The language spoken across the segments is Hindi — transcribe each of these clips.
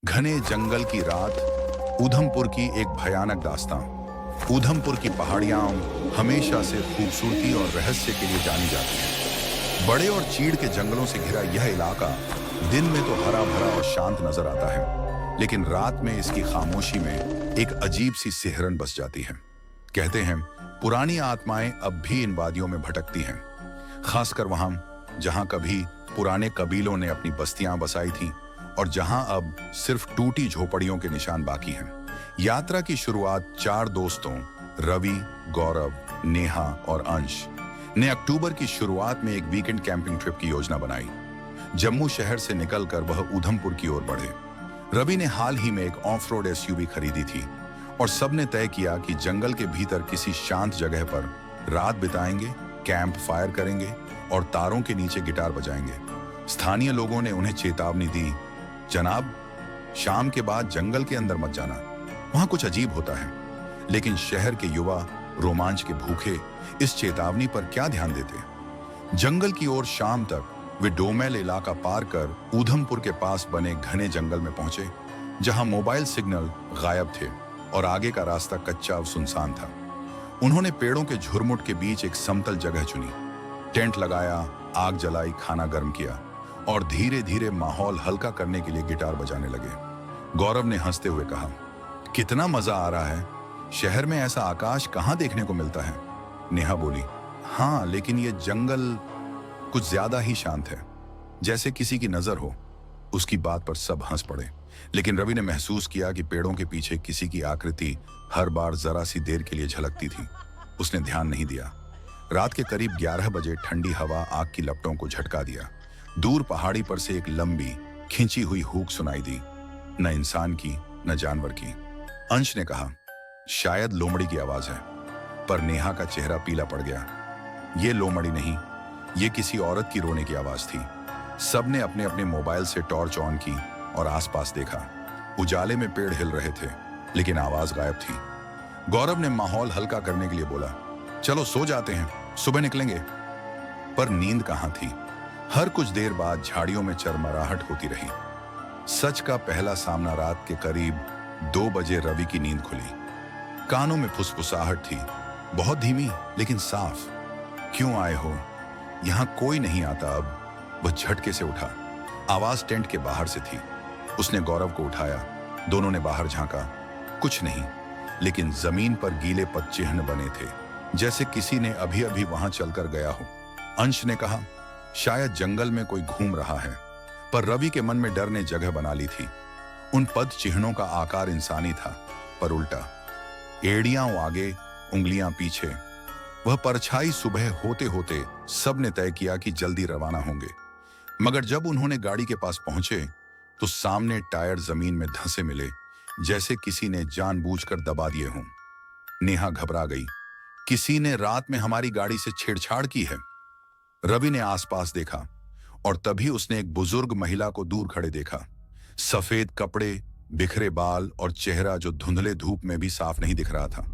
घने जंगल की रात, ऊधमपुर की एक भयानक दास्तां। ऊधमपुर की पहाड़ियां हमेशा से खूबसूरती और रहस्य के लिए जानी जाती हैं। बड़े और चीड़ के जंगलों से घिरा यह इलाका दिन में तो हरा भरा और शांत नजर आता है, लेकिन रात में इसकी खामोशी में एक अजीब सी सिहरन बस जाती है। कहते हैं पुरानी आत्माएं अब भी इन वादियों में भटकती हैं, खासकर वहां जहां कभी पुराने कबीलों ने अपनी बस्तियां बसाई थीं और जहां अब सिर्फ टूटी झोपड़ियों के निशान बाकी हैं। यात्रा की शुरुआत 4 दोस्तों रवि, गौरव, नेहा और अंश ने अक्टूबर की शुरुआत में एक वीकेंड कैंपिंग ट्रिप की योजना बनाई। जम्मू शहर से निकलकर वह ऊधमपुर की ओर बढ़े। रवि ने हाल ही में एक ऑफ रोड एसयूवी खरीदी थी और सबने तय किया कि जंगल के भीतर किसी शांत जगह पर रात बिताएंगे, कैंप फायर करेंगे और तारों के नीचे गिटार बजाएंगे। स्थानीय लोगों ने उन्हें चेतावनी दी, जनाब, शाम के बाद जंगल के अंदर मत जाना, वहां कुछ अजीब होता है। लेकिन शहर के युवा रोमांच के भूखे इस चेतावनी पर क्या ध्यान देते। जंगल की ओर शाम तक वे डोमेल इलाका पार कर ऊधमपुर के पास बने घने जंगल में पहुंचे, जहां मोबाइल सिग्नल गायब थे और आगे का रास्ता कच्चा और सुनसान था। उन्होंने पेड़ों के झुरमुट के बीच एक समतल जगह चुनी, टेंट लगाया, आग जलाई, खाना गर्म किया और धीरे धीरे माहौल हल्का करने के लिए गिटार बजाने लगे। गौरव ने हंसते हुए कहा, कितना मजा आ रहा है, शहर में ऐसा आकाश कहाँ देखने को मिलता है। नेहा बोली, हाँ, लेकिन ये जंगल कुछ ज्यादा ही शांत है, जैसे किसी की नजर हो। उसकी बात पर सब हंस पड़े, लेकिन रवि ने महसूस किया कि पेड़ों के पीछे किसी की आकृति हर बार जरा सी देर के लिए झलकती थी। उसने ध्यान नहीं दिया। रात के करीब 11 बजे ठंडी हवा आग की लपटों को झटका दिया। दूर पहाड़ी पर से एक लंबी खींची हुई हूक सुनाई दी, न इंसान की न जानवर की। अंश ने कहा, शायद लोमड़ी की आवाज है, पर नेहा का चेहरा पीला पड़ गया। ये लोमड़ी नहीं, ये किसी औरत की रोने की आवाज थी। सबने अपने अपने मोबाइल से टॉर्च ऑन की और आसपास देखा। उजाले में पेड़ हिल रहे थे, लेकिन आवाज गायब थी। गौरव ने माहौल हल्का करने के लिए बोला, चलो सो जाते हैं, सुबह निकलेंगे। पर नींद कहां थी। हर कुछ देर बाद झाड़ियों में चरमराहट होती रही। सच का पहला सामना रात के करीब 2 बजे रवि की नींद खुली। कानों में फुसफुसाहट थी, बहुत धीमी लेकिन साफ। क्यों आए हो? यहां कोई नहीं आता अब। वह झटके से उठा। आवाज टेंट के बाहर से थी। उसने गौरव को उठाया। दोनों ने बाहर झांका। कुछ नहीं, लेकिन जमीन पर गीले पद चिन्ह बने थे, जैसे किसी ने अभी अभी वहां चलकर गया हो। अंश ने कहा, शायद जंगल में कोई घूम रहा है, पर रवि के मन में डर ने जगह बना ली थी। उन पद चिन्हों का आकार इंसानी था, पर उल्टा। एड़ियां आगे, उंगलियां पीछे। वह परछाई सुबह होते होते सबने तय किया कि जल्दी रवाना होंगे। मगर जब उन्होंने गाड़ी के पास पहुंचे तो सामने टायर जमीन में धंसे मिले, जैसे किसी ने जानबूझकर दबा दिए हों। नेहा घबरा गई। किसी ने रात में हमारी गाड़ी से छेड़छाड़ की है। रवि ने आसपास देखा और तभी उसने एक बुजुर्ग महिला को दूर खड़े देखा। सफेद कपड़े, बिखरे बाल और चेहरा जो धुंधले धूप में भी साफ नहीं दिख रहा था।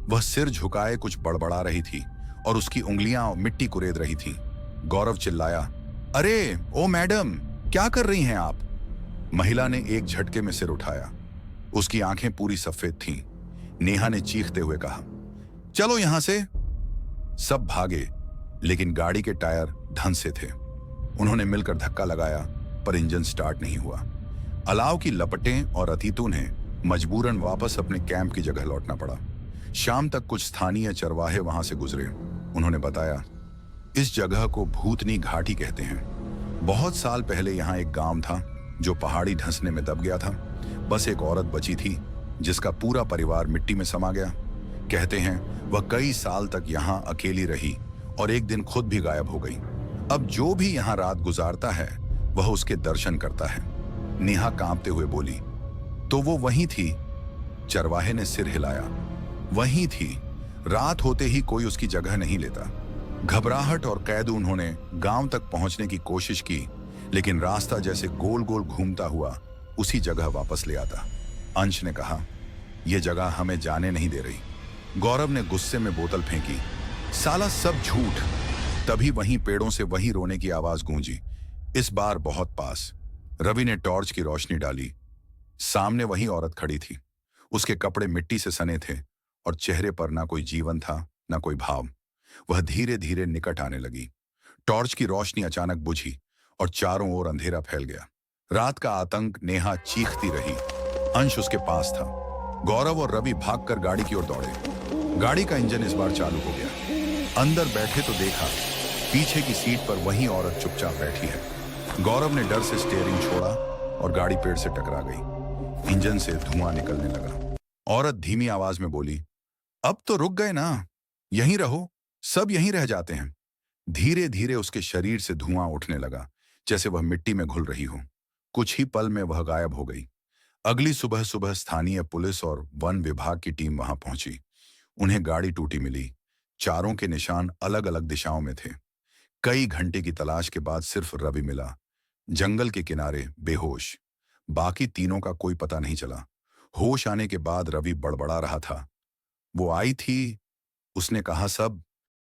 वह सिर झुकाए कुछ बड़बड़ा रही थी और उसकी उंगलियां मिट्टी कुरेद रही थी। गौरव चिल्लाया, अरे ओ मैडम, क्या कर रही हैं आप? महिला ने एक झटके में सिर उठाया। उसकी आंखें पूरी सफेद थीं। नेहा ने चीखते हुए कहा, चलो यहां से। सब भागे, लेकिन गाड़ी के टायर धंसे थे। उन्होंने मिलकर धक्का लगाया, पर इंजन स्टार्ट नहीं हुआ। अलाव की लपटें और अतीतों ने मजबूरन वापस अपने कैंप की जगह लौटना पड़ा। शाम तक कुछ स्थानीय चरवाहे वहां से गुजरे। उन्होंने बताया, इस जगह को भूतनी घाटी कहते हैं। बहुत साल पहले यहाँ एक गांव था जो पहाड़ी धंसने में दब गया था। बस एक औरत बची थी जिसका पूरा परिवार मिट्टी में समा गया। कहते हैं वह कई साल तक यहाँ अकेली रही और एक दिन खुद भी गायब हो गई। अब जो भी यहाँ रात गुजारता है वह उसके दर्शन करता है। नेहा कांपते हुए बोली, तो वो वहीं थी? चरवाहे ने सिर हिलाया, वहीं थी। रात होते ही कोई उसकी जगह नहीं लेता। घबराहट और कैद उन्होंने गांव तक पहुंचने की कोशिश की, लेकिन रास्ता जैसे गोल गोल घूमता हुआ उसी जगह वापस ले आता। अंश ने कहा, यह जगह हमें जाने नहीं दे रही। गौरव ने गुस्से में बोतल फेंकी, साला सब झूठ। तभी वहीं पेड़ों से वही रोने की आवाज गूंजी, इस बार बहुत पास। रवि ने टॉर्च की रोशनी डाली। सामने वही औरत खड़ी थी। उसके कपड़े मिट्टी से सने थे और चेहरे पर ना कोई जीवन था, ना कोई भाव। वह धीरे धीरे निकट आने लगी। टॉर्च की रोशनी अचानक बुझी और चारों ओर अंधेरा फैल गया। रात का आतंक। नेहा चीखती रही। अंश उसके पास था। गौरव और रवि भागकर गाड़ी की ओर दौड़े। गाड़ी का इंजन इस बार चालू हो गया। अंदर बैठे तो देखा पीछे की सीट पर वही औरत चुपचाप बैठी है। गौरव ने डर से स्टीयरिंग छोड़ा और गाड़ी पेड़ से टकरा गई। इंजन से धुआं निकलने लगा। औरत धीमी आवाज में बोली, अब तो रुक गए ना, यहीं रहो, सब यहीं रह जाते हैं। धीरे धीरे उसके शरीर से धुआं उठने लगा, जैसे वह मिट्टी में घुल रही हो। कुछ ही पल में वह गायब हो गई। अगली सुबह सुबह स्थानीय पुलिस और वन विभाग की टीम वहां पहुंची। उन्हें गाड़ी टूटी मिली। चारों के निशान अलग अलग दिशाओं में थे। कई घंटे की तलाश के बाद सिर्फ रवि मिला, जंगल के किनारे बेहोश। बाकी तीनों का कोई पता नहीं चला। होश आने के बाद रवि बड़बड़ा रहा था। वो आई थी, उसने कहा सब